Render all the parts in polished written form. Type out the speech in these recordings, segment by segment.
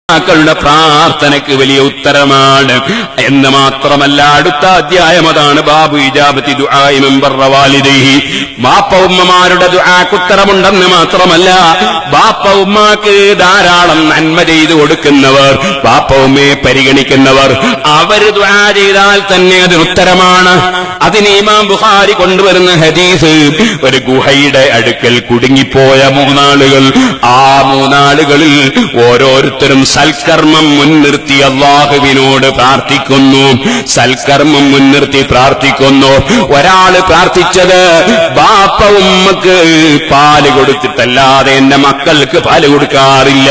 ുടെ പ്രാർത്ഥനയ്ക്ക് വലിയ ഉത്തരമാണ് എന്ന് മാത്രമല്ല അടുത്ത അധ്യായം അതാണ് ബാബു ഇജാബത്തി ദുആഇ മൻ ബർറ വാലിദൈഹി. ബാപ്പ ഉമ്മമാരുടെ ദുആക്ക് ഉത്തരമുണ്ടെന്ന് മാത്രമല്ല ബാപ്പ ഉമ്മാക്ക് ധാരാളം നന്മ ചെയ്തു കൊടുക്കുന്നവർ, ബാപ്പ ഉമ്മയെ പരിഗണിക്കുന്നവർ, അവര് ദുആ ചെയ്താൽ തന്നെ അതിന് ഉത്തരമാണ്. അതിന് ഇമാം ബുഖാരി കൊണ്ടുവരുന്ന ഹദീസ്, ഒരു ഗുഹയുടെ അടുക്കൽ കുടുങ്ങിപ്പോയ മൂന്നാളുകൾ, ആ മൂന്നാളുകളിൽ ഓരോരുത്തരും സൽക്കർമ്മം മുൻനിർത്തി അല്ലാഹുവിനോട് പ്രാർത്ഥിക്കുന്നു. സൽക്കർമ്മം മുൻനിർത്തി പ്രാർത്ഥിക്കുന്നു. ഒരാള് പ്രാർത്ഥിച്ചത്, ബാപ്പ ഉമ്മക്ക് പാല് കൊടുത്തിട്ടല്ലാതെ എന്റെ മക്കൾക്ക് പാല് കൊടുക്കാറില്ല.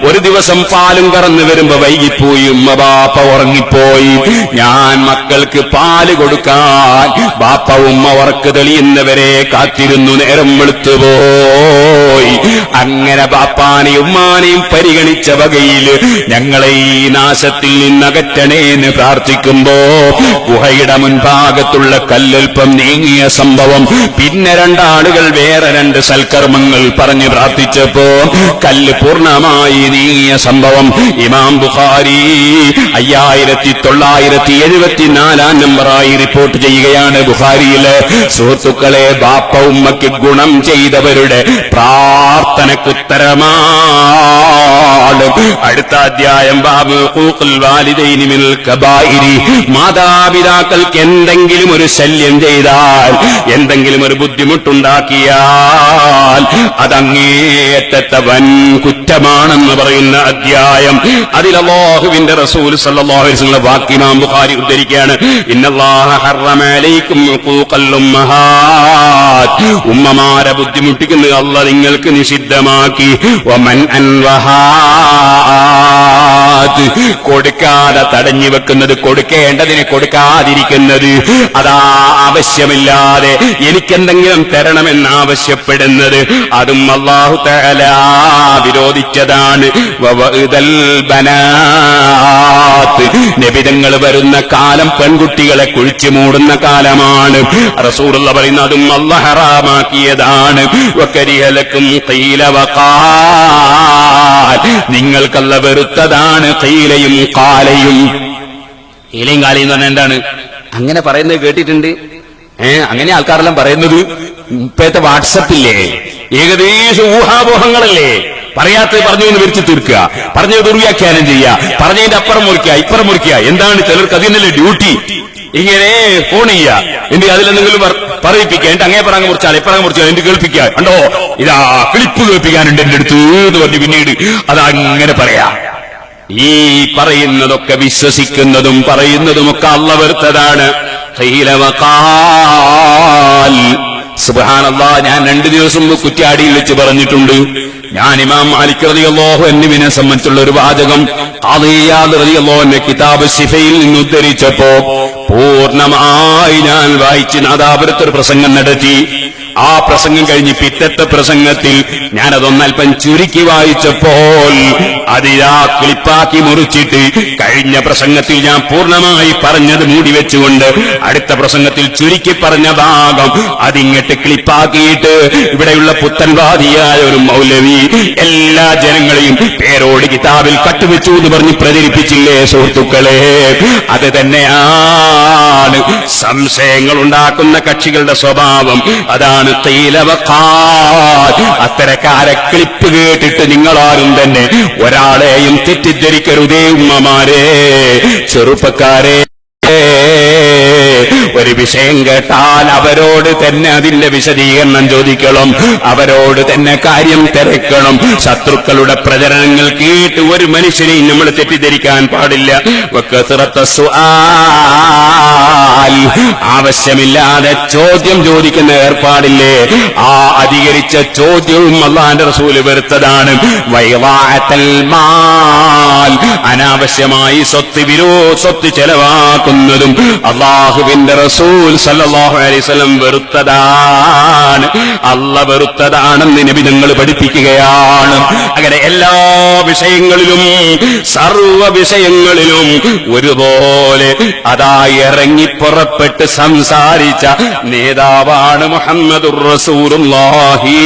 ഒരു ദിവസം പാലും കറന്നു വരുമ്പോ വൈകിപ്പോയി, ഉമ്മ ബാപ്പ ഉറങ്ങിപ്പോയി, ഞാൻ മക്കൾക്ക് പാല് കൊടുക്കാൻ ബാപ്പ ഉമ്മ ഉറക്ക് തെളിയുന്നവരെ കാത്തിരുന്നു, നേരം വെളുത്തുപോയി. അങ്ങനെ ബാപ്പാനെയും ഉമ്മാനെയും പരിഗണിച്ച വകയിൽ ഞങ്ങളെ ഈ നാശത്തിൽ നിന്നകറ്റണേന്ന് പ്രാർത്ഥിക്കുമ്പോ ഗുഹയുടെ മുൻഭാഗത്തുള്ള കല്ലൽപ്പം നീങ്ങിയ സംഭവം. പിന്നെ രണ്ടാളുകൾ വേറെ രണ്ട് സൽക്കർമ്മങ്ങൾ പറഞ്ഞ് പ്രാർത്ഥിച്ചപ്പോ കല്ല് പൂർണ്ണമായി നീങ്ങിയ സംഭവം ഇമാം ബുഖാരി 5974 നമ്പറായി റിപ്പോർട്ട് ചെയ്യുകയാണ് ബുഖാരിയില്. സുഹൃത്തുക്കളെ, ബാപ്പ ഉമ്മയ്ക്ക് ഗുണം ചെയ്തവരുടെ പ്രാർത്ഥനക്കുത്തരമാണ്. അടുത്ത അധ്യായം ബാബു ഹുഖൂഖുൽ വാലിദൈനി മിനൽ കബായിരി. മാതാപിതാക്കൾക്ക് എന്തെങ്കിലും ഒരു ശല്യം ചെയ്താൽ, എന്തെങ്കിലും ഒരു ബുദ്ധിമുട്ടുണ്ടാക്കിയാൽ അതങ്ങേയറ്റത്തെ വൻ കുറ്റമാണെന്ന് പറയുന്ന അധ്യായം. അതിൽ അല്ലാഹുവിന്റെ റസൂൽ സല്ലല്ലാഹു അലൈഹി വസല്ലം വാക്ക് ഇമാം ബുഖാരി ഉദ്ധരിക്കുകയാണ്, ഇന്നല്ലാഹ ഹറമ അലൈക്കും ഹുഖൂഖൽ ഉമ്മഹാത്ത്. ഉമ്മമാരെ ബുദ്ധിമുട്ടിക്കുന്നത് അല്ലാഹ് നിങ്ങൾക്ക് നിഷിദ്ധമാക്കി. വമൻ അൻവഹാത്ത്, കൊടുക്കാതെ തടഞ്ഞു വെക്കുന്നത്, കൊടുക്കേണ്ടതിന് കൊടുക്കാതിരിക്കുന്നത്, അതാ ആവശ്യമില്ലാതെ എനിക്കെന്തെങ്കിലും തരണമെന്ന് ആവശ്യപ്പെടുന്നത്, അതും അല്ലാഹു തആല വിരോധിച്ചതാണ്. വവഇദൽ ബനാത്ത്, നബിതങ്ങൾ വരുന്ന കാലം പെൺകുട്ടികളെ കുഴിച്ചു മൂടുന്ന കാലമാണ്. റസൂലുള്ളാഹി പറയുന്നത് അതും അല്ലാഹു ഹറാമാക്കിയതാണ്. വകരിഹ ലക്കും ഖീല വഖാൽ, നിങ്ങൾക്കല്ല വെറുത്തതാണ് ഖീലയും ഖാലയും. ഖീലയും ഖാലയും എന്ന് പറഞ്ഞാൽ എന്താണ്? അങ്ങനെ പറയുന്നത് കേട്ടിട്ടുണ്ട്. അങ്ങനെ ആൾക്കാരെല്ലാം പറയുന്നത് ഇപ്പോഴത്തെ വാട്സപ്പില്ലേ, ഏകദേശം ഊഹാപോഹങ്ങളല്ലേ. പറയാത്തത് പറഞ്ഞു എന്ന് വിരിച്ചു തീർക്കുക, പറഞ്ഞത് ദുർവ്യാഖ്യാനം ചെയ്യുക, പറഞ്ഞതിന്റെ അപ്പുറം മുറിക്കുക ഇപ്പുറം മുറിക്കുക. എന്താണ് ചിലർക്ക് അതിനല്ലേ ഡ്യൂട്ടി. ഇങ്ങനെ ഫോൺ ചെയ്യുക, എന്ത് അതിലെന്തെങ്കിലും പറയിപ്പിക്കുക, എന്നിട്ട് അങ്ങേ പറങ്ങ് മുറിച്ചാൽ ഇപ്പറങ്ങ് മുറിച്ചാൽ എന്നിട്ട് കേൾപ്പിക്കുക, കണ്ടോ ഇതാ ക്ലിപ്പ് കേൾപ്പിക്കാനുണ്ട് എന്റെ അടുത്ത് എന്ന് പറഞ്ഞു പിന്നീട് അതങ്ങനെ പറയാ. ഈ പറയുന്നതൊക്കെ വിശ്വസിക്കുന്നതും പറയുന്നതുമൊക്കെ അല്ലാഹു വെറുത്തതാണ്. ഖീല വഖാൽ. സുബ്ഹാനല്ലാഹ്, ഞാൻ 2 ദിവസം മുമ്പ് കുറ്റ്യാടിയിൽ വെച്ച് പറഞ്ഞിട്ടുണ്ട്. ഞാൻ ഇമാം മാലിക് റളിയല്ലാഹു അൻഹുവിനെ സംബന്ധിച്ചുള്ള ഒരു വാചകം ഖാദി ഇയാദ് റളിയല്ലാഹു അൻഹു കിതാബ് ശിഫയിൽ നിന്ന് ഉദ്ധരിച്ചപ്പോ പൂർണ്ണമായി ഞാൻ വായിച്ച് നാദാപുരത്തൊരു പ്രസംഗം നടത്തി. ആ പ്രസംഗം കഴിഞ്ഞ് പിറ്റത്തെ പ്രസംഗത്തിൽ ഞാനതൊന്നൽപ്പം ചുരുക്കി വായിച്ചപ്പോൾ അതിലാ ക്ലിപ്പാക്കി മുറിച്ചിട്ട് കഴിഞ്ഞ പ്രസംഗത്തിൽ ഞാൻ പൂർണ്ണമായി പറഞ്ഞത് മൂടി വെച്ചുകൊണ്ട് അടുത്ത പ്രസംഗത്തിൽ ചുരുക്കി പറഞ്ഞ ഭാഗം അതിങ്ങട്ട് ക്ലിപ്പാക്കിയിട്ട് ഇവിടെയുള്ള പുത്തൻവാദിയായ ഒരു മൗലവി എല്ലാ ജനങ്ങളെയും പേരോട് കിതാബിൽ കട്ടുവെച്ചു എന്ന് പറഞ്ഞ് പ്രചരിപ്പിച്ചില്ലേ സുഹൃത്തുക്കളെ? അത് തന്നെയാണ് സംശയങ്ങൾ ഉണ്ടാക്കുന്ന കക്ഷികളുടെ സ്വഭാവം. അതാണ് ഖീല വഖാൽ. അത്തരക്കാരെ ക്ലിപ്പ് കേട്ടിട്ട് നിങ്ങളാരും തന്നെ ഒരാളെയും തെറ്റിദ്ധരിക്കരുതേ ഉമ്മമാരെ, ചെറുപ്പക്കാരെ. ഒരു വിഷയം കേട്ടാൽ അവരോട് തന്നെ അതിന്റെ വിശദീകരണം ചോദിക്കണം, അവരോട് തന്നെ കാര്യം തിരക്കണം. ശത്രുക്കളുടെ പ്രചരണങ്ങൾ കേട്ട് ഒരു മനുഷ്യനെയും നമ്മൾ തെറ്റിദ്ധരിക്കാൻ പാടില്ല. ആവശ്യമില്ലാതെ ചോദ്യം ചോദിക്കുന്ന ഏർപ്പാടില്ലേ, ആ അധികരിച്ച ചോദ്യവും അല്ലാഹുവിന്റെ റസൂൽ വെറുത്തതാണ്. വൈവാഅത്തൽ മാൽ, അനാവശ്യമായി സ്വത്ത് ചെലവാക്കുന്നതും അല്ലാഹുവിന്റെ റസൂൽ സല്ലല്ലാഹു അലൈഹി വസല്ലം വെറുത്തതാണ്. അല്ലാഹു വെറുത്തതാണെന്ന് നബി തങ്ങൾ പഠിപ്പിക്കുകയാണ്. അങ്ങനെ എല്ലാ വിഷയങ്ങളിലും സർവ വിഷയങ്ങളിലും ഒരുപോലെ അതാ ഇറങ്ങി പുറപ്പെട്ട് സംസാരിച്ച നേതാവാണ് മുഹമ്മദുർ റസൂലുള്ളാഹി.